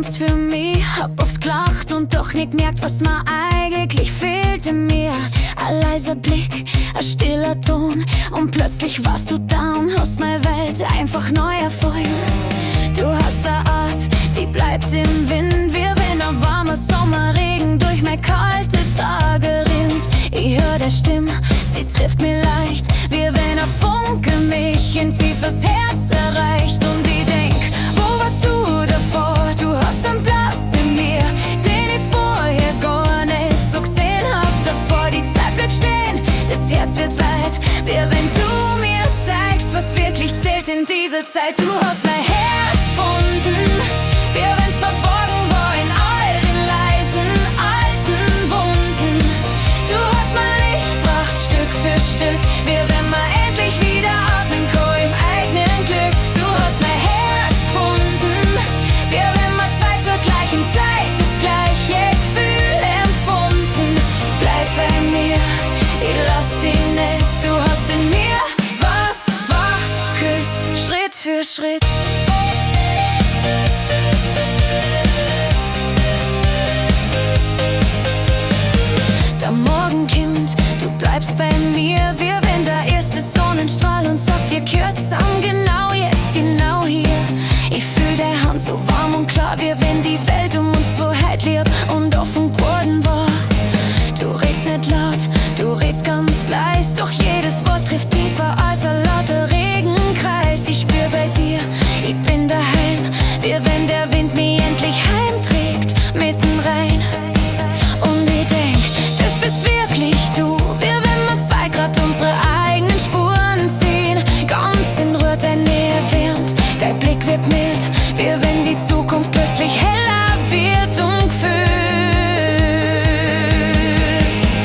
ganz für mich. Hab oft gelacht und doch nicht gemerkt, was mir eigentlich fehlte mir. Ein leiser Blick, ein stiller Ton und plötzlich warst du da und hast meine Welt einfach neu erfolgt. Du hast eine Art, die bleibt im Wind, wie wenn ein warmer Sommerregen durch meine kalte Tage rinnt. Ich hör der Stimme, sie trifft mir leicht, wie wenn ein Funke mich in tiefes Herz erreicht. Und ich denk, wo warst du davor? Du hast einen Platz in mir, den ich vorher gar nicht so gesehen hab davor. Die Zeit bleibt stehen, das Herz wird weit, wie wenn du mir zeigst, was wirklich zählt in dieser Zeit. Du hast mein Herz gefunden, wie wenn's verborgen war in all den leisen, alten Wunden. Du hast mein Licht gebracht, Stück für Stück, wie wenn man endlich wieder atmen kann im eigenen Glück. Du hast mein Herz gefunden, wie wenn wir zwei zur gleichen Zeit das gleiche Gefühl empfunden. Bleib bei mir, ich lass dich nicht, du hast in mir was wach küsst, Schritt für Schritt. Der Morgen kommt, du bleibst bei mir, wie wenn der erste Sonnenstrahl und sagt dir kürzen, genau jetzt, genau hier. Ich fühl deine Hand so warm und klar, wie wenn die Welt um uns so heut lieb und offen geworden war. Du redst nicht laut, du redst ganz leis, doch jedes Wort trifft tiefer als ein lauter Regenkreis. Ich spür bei dir, ich bin daheim, wie wenn der Wind mich endlich heimträgt, mitten rein. Und ich denk, das bist wirklich du, wie wenn wir zwei grad unsere eigenen Spuren ziehen. Ganz in Ruhe deine Nähe wärmt, dein Blick wird mild, wie wenn die Zukunft plötzlich heller wird und gefühlt.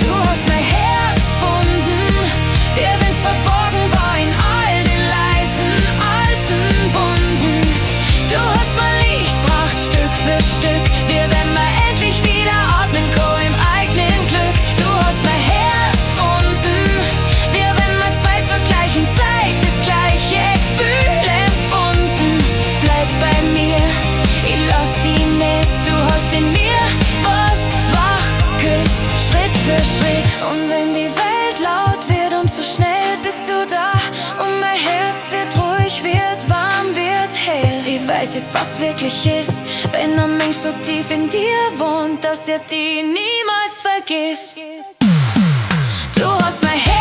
Du hast mein Herz gefunden, wie wenn's verborgen war in all den leisen, alten Wunden. Du hast mein Licht gebracht, Stück für Stück, wie wenn wir endlich wieder atmen können im eigenen Glück. Du hast mein Herz gefunden, wie wenn wir zwei zur gleichen Zeit das gleiche Gefühl empfunden. Bleib bei mir, ich lass dich nicht, du hast in mir was wach küsst, Schritt für Schritt. Und wenn die Welt laut wird und zu schnell bist du da und mein Herz wird ruhig, wird warm, wird hell. Ich weiß jetzt, was wirklich ist, wenn ein Mensch so tief in dir wohnt, dass er die niemals vergisst. Du hast mein Herz